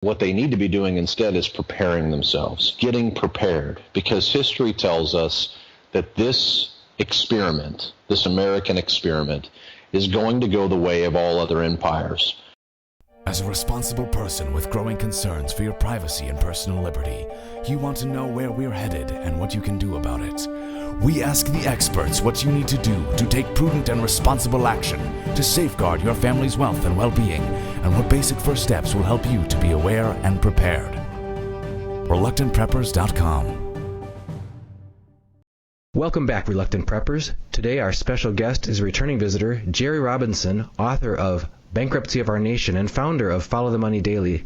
What they need to be doing instead is preparing themselves, getting prepared, because history tells us that this experiment, this American experiment, is going to go the way of all other empires. As a responsible person with growing concerns for your privacy and personal liberty, you want to know where we're headed and what you can do about it. We ask the experts what you need to do to take prudent and responsible action to safeguard your family's wealth and well-being, and what basic first steps will help you to be aware and prepared. ReluctantPreppers.com. Welcome back, Reluctant Preppers. Today our special guest is returning visitor Jerry Robinson, author of Bankruptcy of Our Nation and founder of Follow the Money Daily.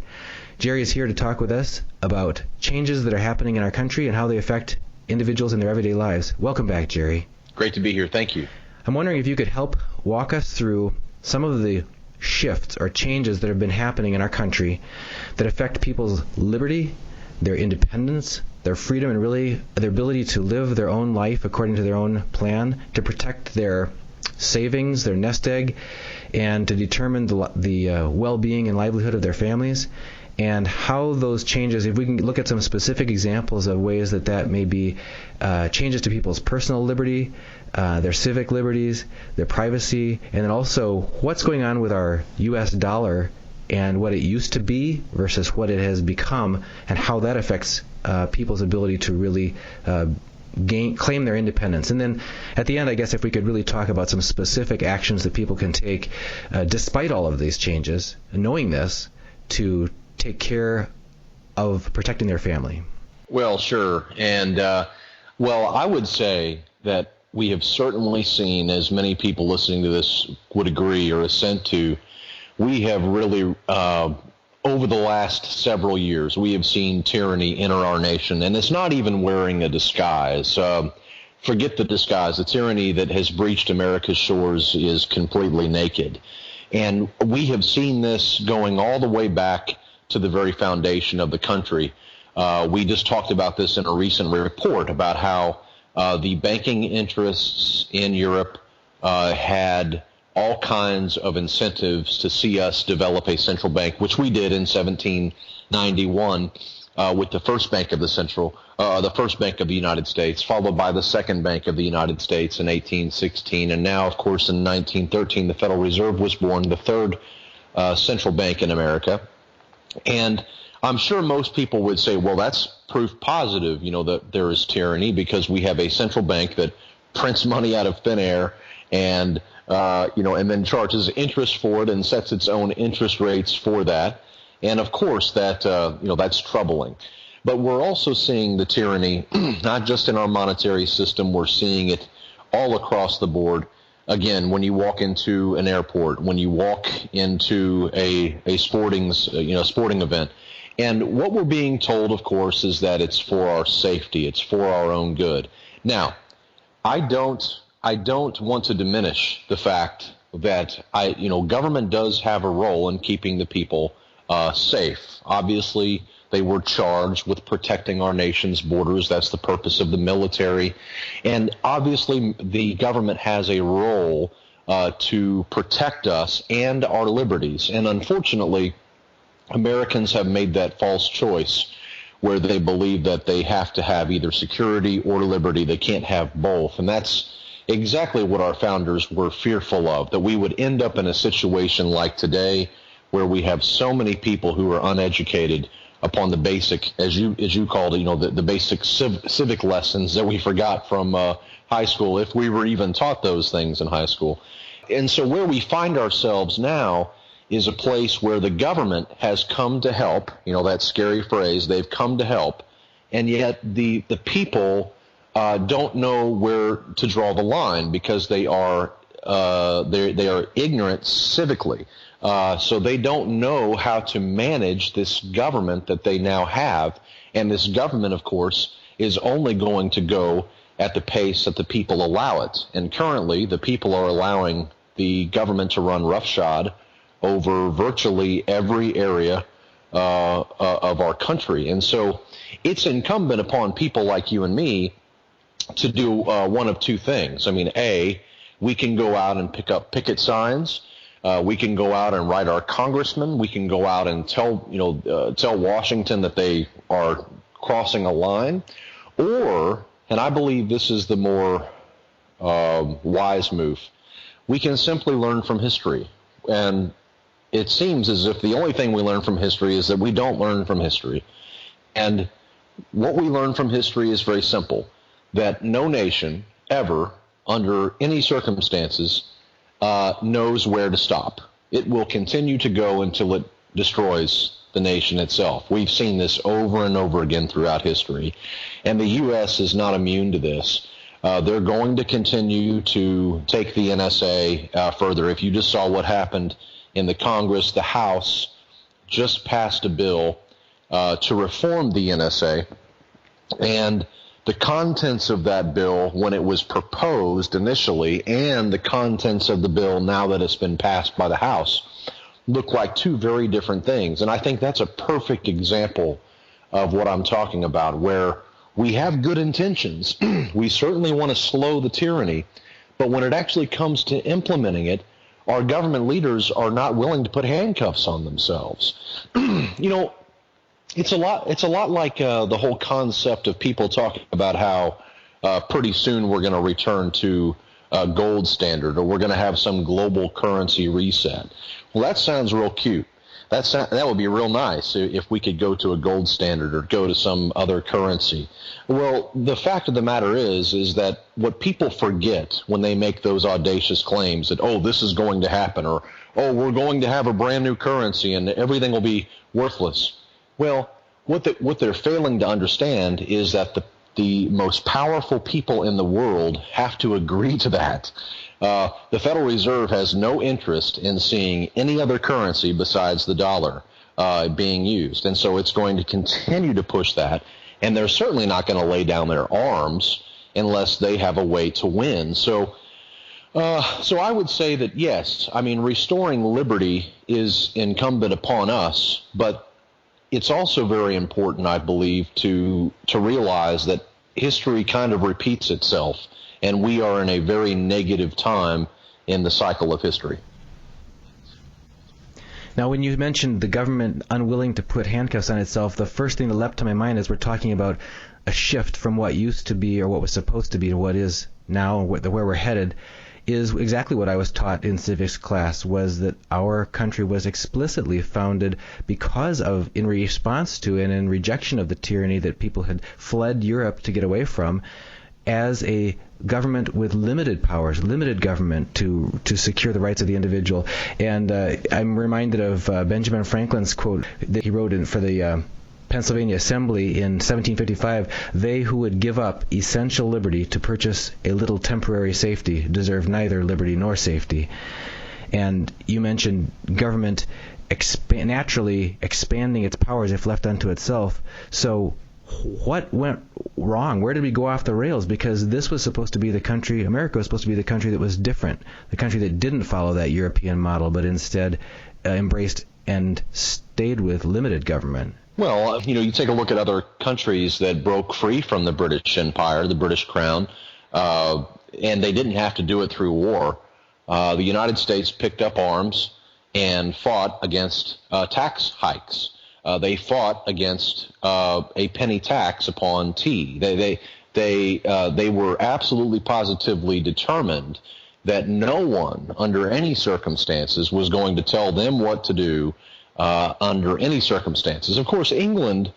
Jerry is here to talk with us about changes that are happening in our country and how they affect individuals in their everyday lives. Welcome back, Jerry. Great to be here. Thank you. I'm wondering if you could help walk us through some of the shifts or changes that have been happening in our country that affect people's liberty, their independence, their freedom, and really their ability to live their own life according to their own plan, to protect their savings, their nest egg, and to determine the well-being and livelihood of their families, and how those changes, if we can look at some specific examples of ways that may be changes to people's personal liberty, their civic liberties, their privacy, and then also what's going on with our U.S. dollar and what it used to be versus what it has become, and how that affects people's ability to really claim their independence. And then at the end, I guess if we could really talk about some specific actions that people can take despite all of these changes, knowing this, to take care of protecting their family. Well, sure. And, I would say that we have certainly seen, as many people listening to this would agree or assent to, we have really, over the last several years, we have seen tyranny enter our nation. And it's not even wearing a disguise. Forget the disguise. The tyranny that has breached America's shores is completely naked. And we have seen this going all the way back to the very foundation of the country. We just talked about this in a recent report about how the banking interests in Europe had all kinds of incentives to see us develop a central bank, which we did in 1791 with the first bank of the first bank of the United States, followed by the second bank of the United States in 1816, and now, of course, in 1913, the Federal Reserve was born, the third central bank in America. And I'm sure most people would say, well, that's proof positive, that there is tyranny, because we have a central bank that prints money out of thin air and then charges interest for it and sets its own interest rates for that. And of course, that's troubling. But we're also seeing the tyranny, not just in our monetary system, we're seeing it all across the board. Again, when you walk into an airport, when you walk into a sporting event. And what we're being told, of course, is that it's for our safety, it's for our own good. Now, I don't want to diminish the fact that government does have a role in keeping the people safe. Obviously, they were charged with protecting our nation's borders. That's the purpose of the military. And obviously, the government has a role to protect us and our liberties. And unfortunately, Americans have made that false choice where they believe that they have to have either security or liberty. They can't have both. And that's exactly what our founders were fearful of, that we would end up in a situation like today where we have so many people who are uneducated upon the basic, as you called it, the basic civic lessons that we forgot from high school, if we were even taught those things in high school. And so where we find ourselves now is a place where the government has come to help, that scary phrase, they've come to help, and yet the people don't know where to draw the line because they are ignorant civically. So they don't know how to manage this government that they now have. And this government, of course, is only going to go at the pace that the people allow it. And currently, the people are allowing the government to run roughshod over virtually every area of our country. And so it's incumbent upon people like you and me to do one of two things. I mean, A, we can go out and pick up picket signs. We can go out and write our congressmen. We can go out and tell Washington that they are crossing a line. Or, and I believe this is the more wise move, we can simply learn from history. And it seems as if the only thing we learn from history is that we don't learn from history. And what we learn from history is very simple, that no nation ever, under any circumstances, knows where to stop. It will continue to go until it destroys the nation itself. We've seen this over and over again throughout history, and the U.S. is not immune to this. They're going to continue to take the NSA further. If you just saw what happened in the Congress, the House just passed a bill to reform the NSA, and the contents of that bill when it was proposed initially and the contents of the bill now that it's been passed by the House look like two very different things. And I think that's a perfect example of what I'm talking about, where we have good intentions. We certainly want to slow the tyranny, but when it actually comes to implementing it, our government leaders are not willing to put handcuffs on themselves. It's a lot like the whole concept of people talking about how pretty soon we're going to return to gold standard, or we're going to have some global currency reset. Well, that sounds real cute. That would be real nice if we could go to a gold standard or go to some other currency. Well, the fact of the matter is that what people forget when they make those audacious claims that, oh, this is going to happen, or, oh, we're going to have a brand new currency and everything will be worthless. Well, what they're failing to understand is that the most powerful people in the world have to agree to that. The Federal Reserve has no interest in seeing any other currency besides the dollar being used, and so it's going to continue to push that, and they're certainly not going to lay down their arms unless they have a way to win. So I would say that, yes, I mean, restoring liberty is incumbent upon us, but it's also very important, I believe, to realize that history kind of repeats itself, and we are in a very negative time in the cycle of history. Now, when you mentioned the government unwilling to put handcuffs on itself, the first thing that leapt to my mind is we're talking about a shift from what used to be or what was supposed to be to what is now, where we're headed, is exactly what I was taught in civics class, was that our country was explicitly founded because of, in response to and in rejection of the tyranny that people had fled Europe to get away from, as a government with limited powers, limited government to secure the rights of the individual. And I'm reminded of Benjamin Franklin's quote that he wrote for the Pennsylvania Assembly in 1755, "They who would give up essential liberty to purchase a little temporary safety deserve neither liberty nor safety." And you mentioned government naturally expanding its powers if left unto itself. So what went wrong? Where did we go off the rails? Because this was supposed to be the country, America was supposed to be the country that was different, the country that didn't follow that European model, but instead embraced and stayed with limited government. Well, you take a look at other countries that broke free from the British Empire, the British Crown, and they didn't have to do it through war. The United States picked up arms and fought against tax hikes. They fought against a penny tax upon tea. They were absolutely positively determined that no one under any circumstances was going to tell them what to do under any circumstances. Of course, England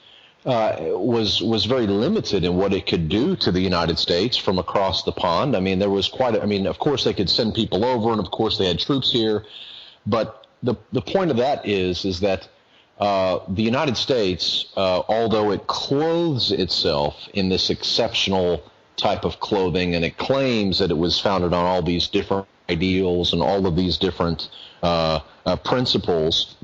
was very limited in what it could do to the United States from across the pond. I mean, there was of course they could send people over, and of course they had troops here. But the point of that is that the United States, although it clothes itself in this exceptional type of clothing, and it claims that it was founded on all these different ideals and all of these different principles,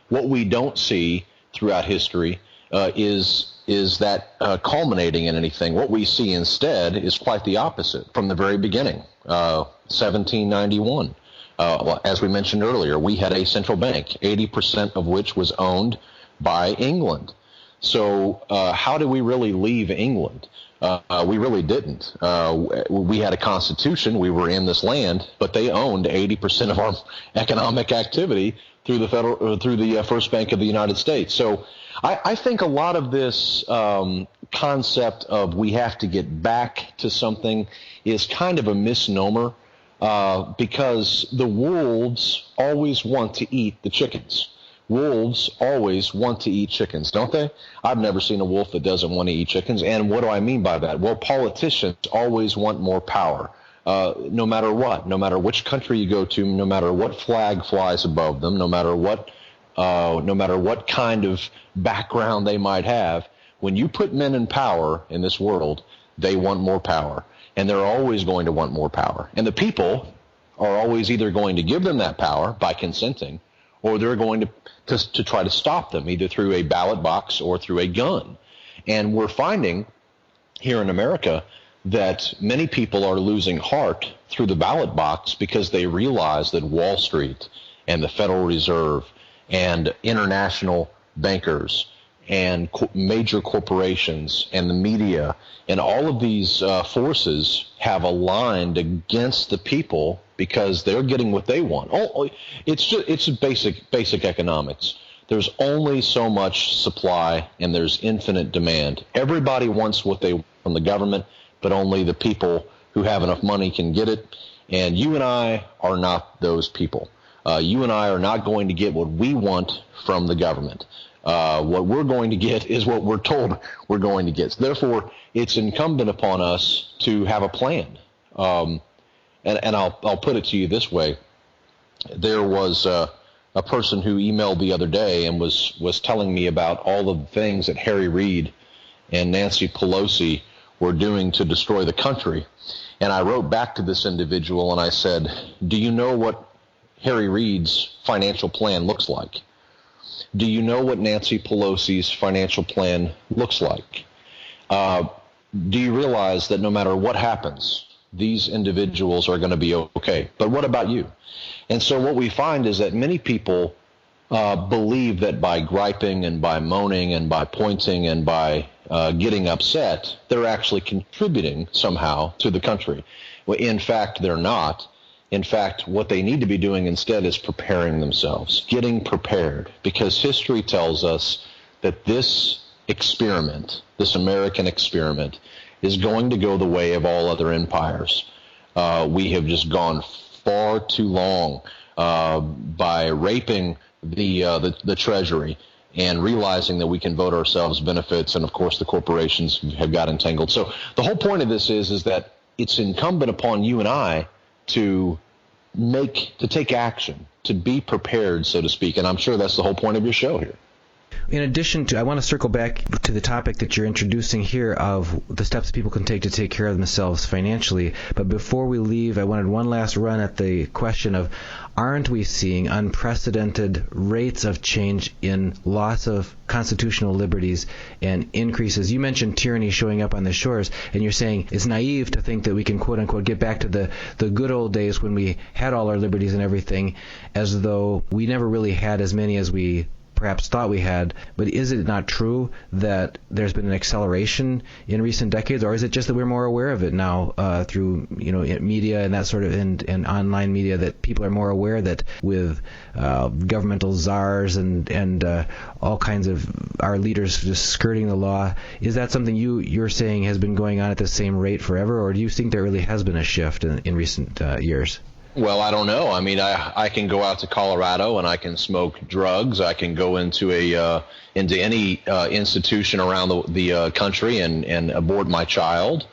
what we don't see throughout history is that culminating in anything. What we see instead is quite the opposite from the very beginning. 1791. As we mentioned earlier, we had a central bank, 80% of which was owned by England. So how do we really leave England? We really didn't. We had a constitution. We were in this land, but they owned 80% of our economic activity through the First Bank of the United States. So I think a lot of this concept of we have to get back to something is kind of a misnomer, because the wolves always want to eat the chickens. Wolves always want to eat chickens, don't they? I've never seen a wolf that doesn't want to eat chickens. And what do I mean by that? Well, politicians always want more power, no matter what, no matter which country you go to, no matter what flag flies above them, no matter what kind of background they might have. When you put men in power in this world, they want more power, and they're always going to want more power. And the people are always either going to give them that power by consenting, or they're going to try to stop them, either through a ballot box or through a gun. And we're finding here in America that many people are losing heart through the ballot box because they realize that Wall Street and the Federal Reserve and international bankers and major corporations and the media and all of these forces have aligned against the people because they're getting what they want. It's basic economics. There's only so much supply and there's infinite demand. Everybody wants what they want from the government, but only the people who have enough money can get it. And you and I are not those people. You and I are not going to get what we want from the government. What we're going to get is what we're told we're going to get. So therefore, it's incumbent upon us to have a plan. And I'll put it to you this way. There was a person who emailed the other day and was telling me about all of the things that Harry Reid and Nancy Pelosi were doing to destroy the country. And I wrote back to this individual and I said, do you know what Harry Reid's financial plan looks like? Do you know what Nancy Pelosi's financial plan looks like? Do you realize that no matter what happens, these individuals are going to be okay? But what about you? And so what we find is that many people believe that by griping and by moaning and by pointing and by getting upset, they're actually contributing somehow to the country. Well, in fact, they're not. In fact, what they need to be doing instead is preparing themselves, getting prepared, because history tells us that this experiment, this American experiment, is going to go the way of all other empires. We have just gone far too long by raping the Treasury and realizing that we can vote ourselves benefits, and of course the corporations have got entangled. So the whole point of this is that it's incumbent upon you and I to take action, to be prepared, so to speak. And I'm sure that's the whole point of your show here. In addition to, I want to circle back to the topic that you're introducing here of the steps people can take to take care of themselves financially. But before we leave, I wanted one last run at the question of, aren't we seeing unprecedented rates of change in loss of constitutional liberties and increases? You mentioned tyranny showing up on the shores, and you're saying it's naive to think that we can, quote unquote, get back to the good old days when we had all our liberties and everything, as though we never really had as many as we perhaps thought we had. But is it not true that there's been an acceleration in recent decades, or is it just that we're more aware of it now through media and that sort of and online media, that people are more aware that with governmental czars and all kinds of our leaders just skirting the law? Is that something you're saying has been going on at the same rate forever, or do you think there really has been a shift in recent years? Well, I don't know. I mean, I can go out to Colorado and I can smoke drugs. I can go into any institution around the country and abort my child.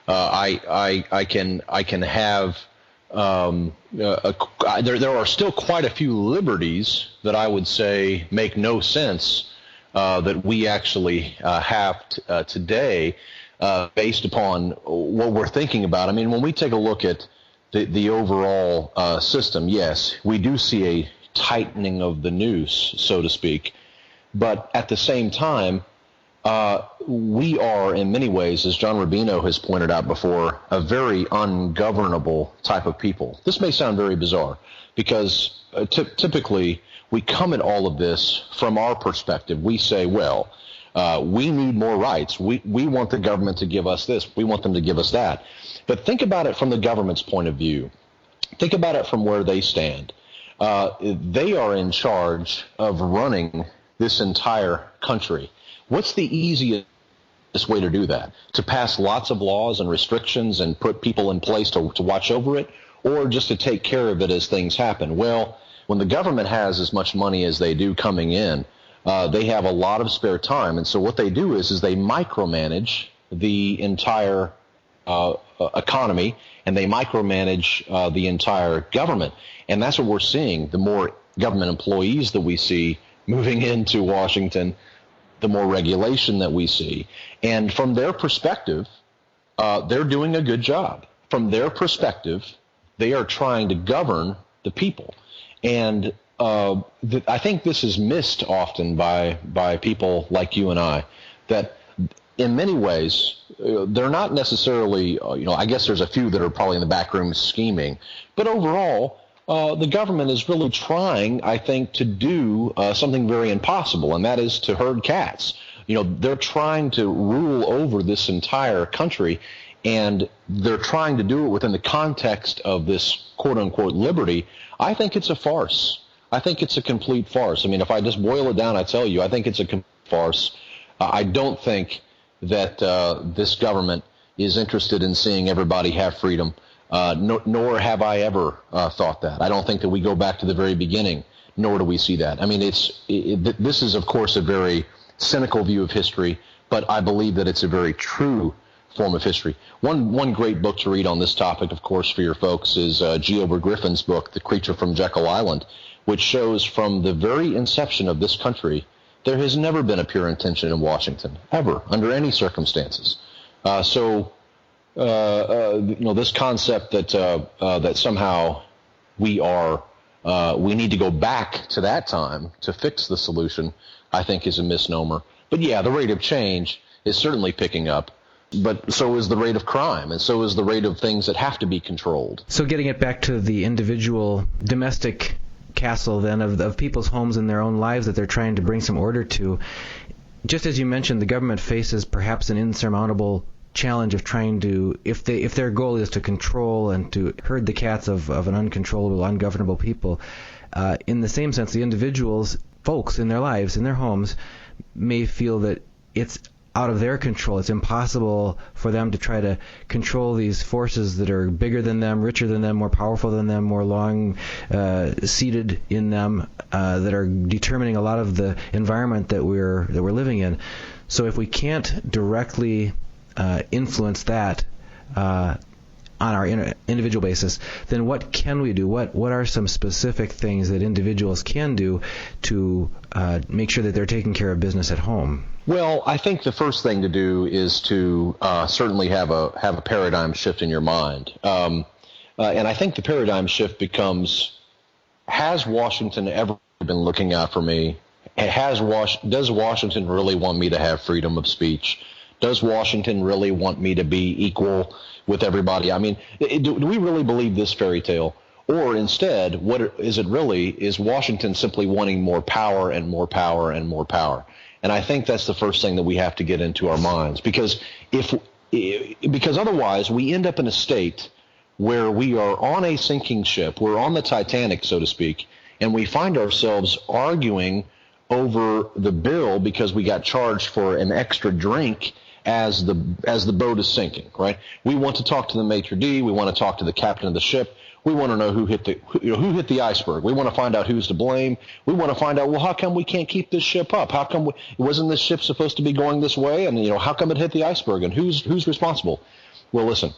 I can have there are still quite a few liberties that I would say make no sense that we actually have today based upon what we're thinking about. I mean, when we take a look at the overall system, yes, we do see a tightening of the noose, so to speak. But at the same time, we are, in many ways, as John Rubino has pointed out before, a very ungovernable type of people. This may sound very bizarre because typically we come at all of this from our perspective. We say, well, We need more rights. We want the government to give us this. We want them to give us that. But think about it from the government's point of view. Think about it from where they stand. They are in charge of running this entire country. What's the easiest way to do that? To pass lots of laws and restrictions and put people in place to watch over it, or just to take care of it as things happen? Well, when the government has as much money as they do coming in, they have a lot of spare time. And so what they do is they micromanage the entire economy, and they micromanage the entire government. And that's what we're seeing. The more government employees that we see moving into Washington, the more regulation that we see. And from their perspective, they're doing a good job. From their perspective, they are trying to govern the people. And I think this is missed often by people like you and I, that in many ways, they're not necessarily, I guess there's a few that are probably in the back room scheming, but overall, the government is really trying, I think, to do something very impossible, and that is to herd cats. They're trying to rule over this entire country, and they're trying to do it within the context of this quote-unquote liberty. I think it's a farce. I think it's a complete farce. I mean, if I just boil it down, I tell you, I think it's a complete farce. I don't think that this government is interested in seeing everybody have freedom, nor have I ever thought that. I don't think that we go back to the very beginning, nor do we see that. I mean, this is, of course, a very cynical view of history, but I believe that it's a very true form of history. One great book to read on this topic, of course, for your folks is G. Edward Griffin's book, The Creature from Jekyll Island, which shows from the very inception of this country, there has never been a pure intention in Washington, ever, under any circumstances. This concept that somehow we need to go back to that time to fix the solution, I think is a misnomer. But yeah, the rate of change is certainly picking up. But so is the rate of crime, and so is the rate of things that have to be controlled. So getting it back to the individual domestic castle then of people's homes and their own lives that they're trying to bring some order to, just as you mentioned, the government faces perhaps an insurmountable challenge of trying to, if their goal is to control and to herd the cats of an uncontrollable, ungovernable people, in the same sense, the individuals, folks in their lives, in their homes, may feel that it's out of their control. It's impossible for them to try to control these forces that are bigger than them, richer than them, more powerful than them, more long seated in them, that are determining a lot of the environment that we're living in. So if we can't directly influence that on our individual basis, then what can we do? What are some specific things that individuals can do to make sure that they're taking care of business at home? Well, I think the first thing to do is to certainly have a paradigm shift in your mind, and I think the paradigm shift becomes: has Washington ever been looking out for me? Does Washington really want me to have freedom of speech? Does Washington really want me to be equal with everybody? I mean, do we really believe this fairy tale? Or instead, what is it really? Is Washington simply wanting more power and more power and more power? And I think that's the first thing that we have to get into our minds, because otherwise we end up in a state where we are on a sinking ship, we're on the Titanic, so to speak, and we find ourselves arguing over the bill because we got charged for an extra drink as the boat is sinking, right? We want to talk to the maitre d', we want to talk to the captain of the ship. We want to know who hit the iceberg. We want to find out who's to blame. We want to find out, well, how come we can't keep this ship up? How come wasn't this ship supposed to be going this way? And how come it hit the iceberg? And who's responsible? Well, listen,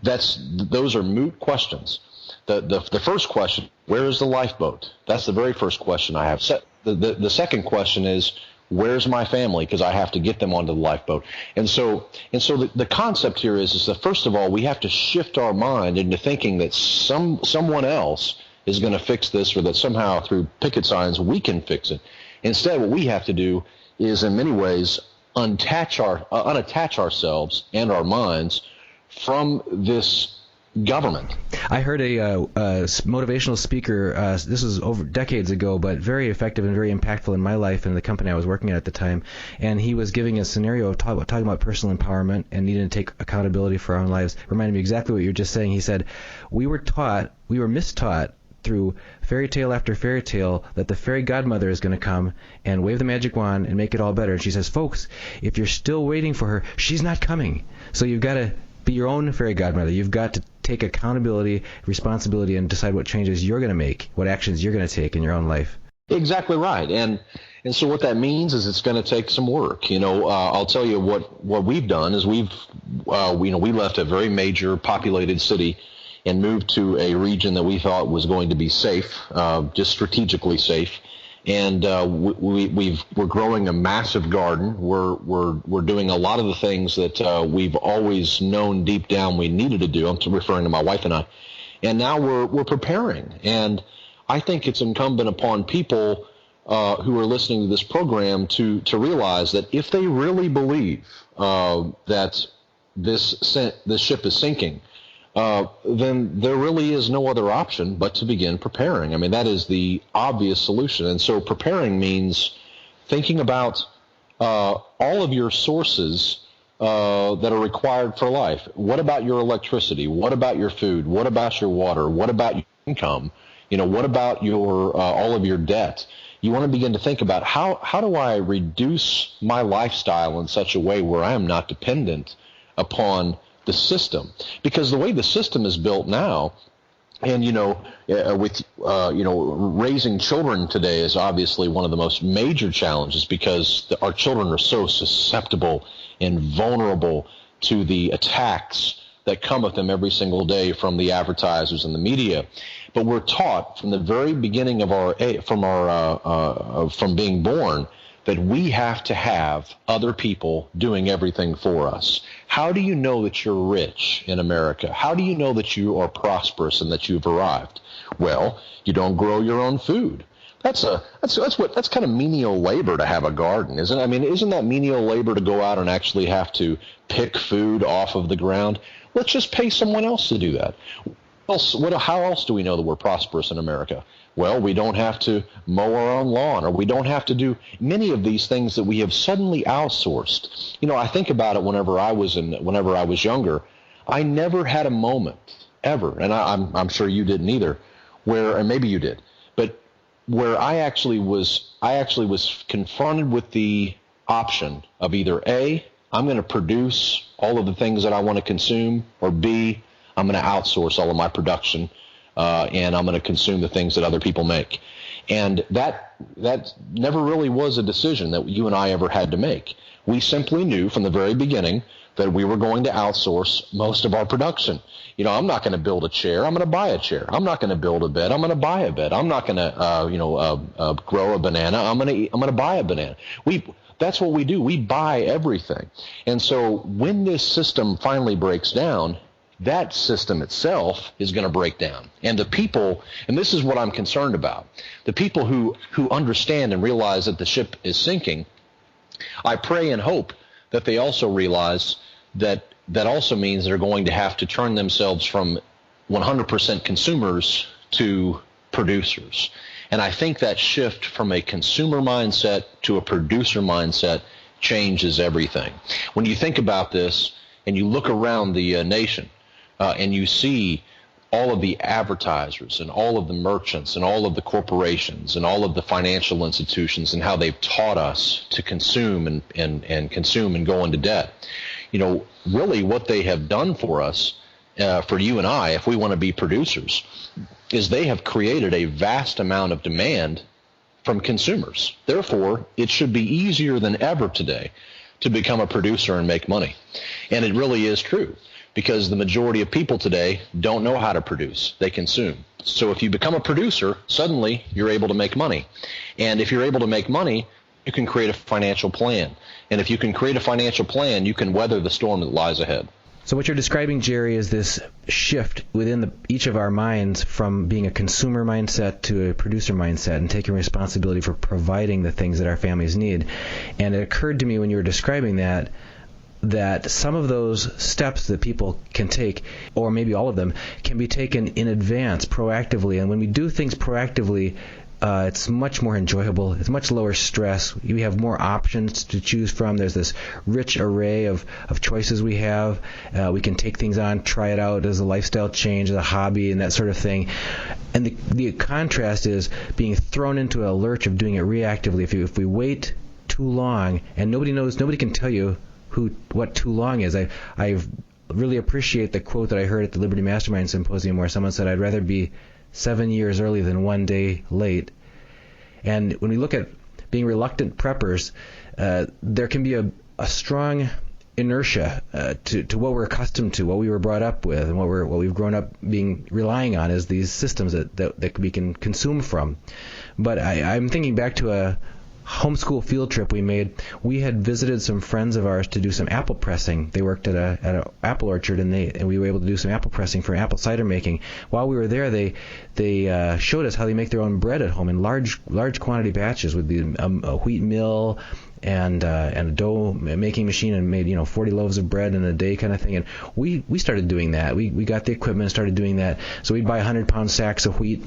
those are moot questions. The first question, where is the lifeboat? That's the very first question I have. The second question is, where's my family? Because I have to get them onto the lifeboat. And so the concept here is that, first of all, we have to shift our mind into thinking that someone else is going to fix this, or that somehow through picket signs we can fix it. Instead, what we have to do is, in many ways, unattach ourselves and our minds from this government. I heard a motivational speaker, this was over decades ago, but very effective and very impactful in my life and the company I was working at the time. And he was giving a scenario of talking about personal empowerment and needing to take accountability for our own lives. Reminded me exactly what you were just saying. He said, we were mistaught through fairy tale after fairy tale that the fairy godmother is going to come and wave the magic wand and make it all better. And she says, folks, if you're still waiting for her, she's not coming. So you've got to be your own fairy godmother. You've got to take accountability, responsibility, and decide what changes you're going to make, what actions you're going to take in your own life. Exactly right. And so what that means is it's going to take some work. I'll tell you what we've done is we left a very major populated city and moved to a region that we thought was going to be safe, just strategically safe. And we're growing a massive garden. We're doing a lot of the things that we've always known deep down we needed to do. I'm referring to my wife and I. And now we're preparing. And I think it's incumbent upon people who are listening to this program to realize that if they really believe that this ship is sinking, then there really is no other option but to begin preparing. I mean, that is the obvious solution. And so preparing means thinking about all of your sources that are required for life. What about your electricity? What about your food? What about your water? What about your income? What about your all of your debt? You want to begin to think about how do I reduce my lifestyle in such a way where I am not dependent upon the system, because the way the system is built now, and raising children today is obviously one of the most major challenges, because our children are so susceptible and vulnerable to the attacks that come at them every single day from the advertisers and the media. But we're taught from the very beginning from being born that we have to have other people doing everything for us. How do you know that you're rich in America? How do you know that you are prosperous and that you've arrived? Well, you don't grow your own food. That's kind of menial labor to have a garden, isn't it? I mean, isn't that menial labor to go out and actually have to pick food off of the ground? Let's just pay someone else to do that. How else do we know that we're prosperous in America? Well, we don't have to mow our own lawn, or we don't have to do many of these things that we have suddenly outsourced. I think about it whenever I was younger. I never had a moment ever, and I'm sure you didn't either, and maybe you did, but where I actually was confronted with the option of either A, I'm going to produce all of the things that I want to consume, or B, I'm going to outsource all of my production, and I'm going to consume the things that other people make. And that never really was a decision that you and I ever had to make. We simply knew from the very beginning that we were going to outsource most of our production. I'm not going to build a chair. I'm going to buy a chair. I'm not going to build a bed. I'm going to buy a bed. I'm not going to grow a banana. I'm going to buy a banana. That's what we do. We buy everything. And so when this system finally breaks down, that system itself is going to break down. And the people, and this is what I'm concerned about, the people who understand and realize that the ship is sinking, I pray and hope that they also realize that also means they're going to have to turn themselves from 100% consumers to producers. And I think that shift from a consumer mindset to a producer mindset changes everything. When you think about this and you look around the nation, and you see all of the advertisers and all of the merchants and all of the corporations and all of the financial institutions and how they've taught us to consume and consume and go into debt. Really what they have done for us, for you and I, if we want to be producers, is they have created a vast amount of demand from consumers. Therefore, it should be easier than ever today to become a producer and make money. And it really is true, because the majority of people today don't know how to produce. They consume. So if you become a producer, suddenly you're able to make money. And if you're able to make money, you can create a financial plan. And if you can create a financial plan, you can weather the storm that lies ahead. So what you're describing, Jerry, is this shift within each of our minds from being a consumer mindset to a producer mindset, and taking responsibility for providing the things that our families need. And it occurred to me when you were describing that, that some of those steps that people can take, or maybe all of them, can be taken in advance, proactively. And when we do things proactively, it's much more enjoyable. It's much lower stress. We have more options to choose from. There's this rich array of choices we have. We can take things on, try it out as a lifestyle change, as a hobby, and that sort of thing. And the contrast is being thrown into a lurch of doing it reactively. If we wait too long, and nobody can tell you what too long is. I really appreciate the quote that I heard at the Liberty Mastermind Symposium where someone said, "I'd rather be 7 years early than 1 day late." And when we look at being reluctant preppers, there can be a strong inertia to what we're accustomed to, what we were brought up with, and what we've grown up relying on as these systems that we can consume from. But I'm thinking back to a homeschool field trip we made. We had visited some friends of ours to do some apple pressing. They worked at an apple orchard, and we were able to do some apple pressing for apple cider making. While we were there, they showed us how they make their own bread at home in large quantity batches with a wheat mill and a dough making machine, and made 40 loaves of bread in a day kind of thing. And we started doing that. We got the equipment and started doing that. So we'd buy 100-pound sacks of wheat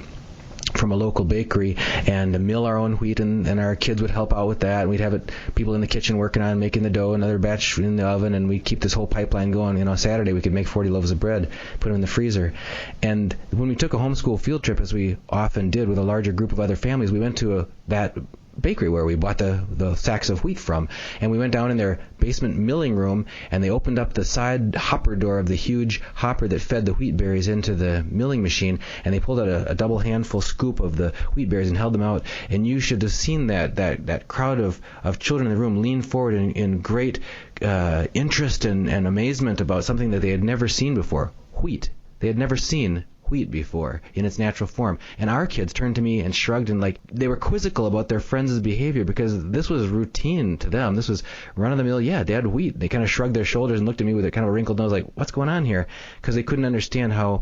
from a local bakery and mill our own wheat, and our kids would help out with that. And we'd have people in the kitchen working on making the dough, another batch in the oven, and we'd keep this whole pipeline going. Saturday we could make 40 loaves of bread, put them in the freezer. And when we took a homeschool field trip, as we often did with a larger group of other families, we went to that bakery where we bought the sacks of wheat from, and we went down in their basement milling room, and they opened up the side hopper door of the huge hopper that fed the wheat berries into the milling machine, and they pulled out a double handful scoop of the wheat berries and held them out. And you should have seen that crowd of children in the room lean forward in great interest and amazement about something that they had never seen before. Wheat. They had never seen wheat before in its natural form. And our kids turned to me and shrugged, and they were quizzical about their friends' behavior, because this was routine to them. This was run-of-the-mill. Yeah, they had wheat. They kind of shrugged their shoulders and looked at me with a kind of a wrinkled nose, like, what's going on here? Because they couldn't understand how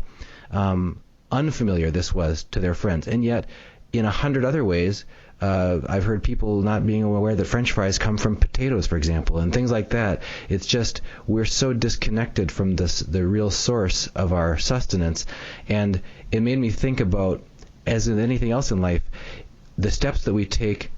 unfamiliar this was to their friends. And yet, in 100 other ways, I've heard people not being aware that French fries come from potatoes, for example, and things like that. It's just we're so disconnected from the real source of our sustenance. And it made me think about, as in anything else in life, the steps that we take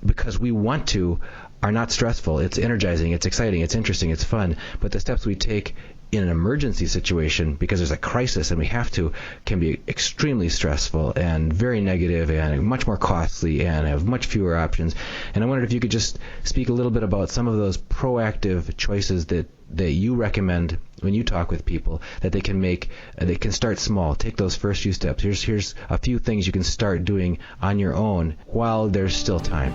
because we want to are not stressful. It's energizing, it's exciting, it's interesting, it's fun. But the steps we take in an emergency situation, because there's a crisis and we have to, can be extremely stressful and very negative and much more costly and have much fewer options. And I wondered if you could just speak a little bit about some of those proactive choices that you recommend when you talk with people, that they can make. They can start small, take those first few steps. Here's a few things you can start doing on your own while there's still time.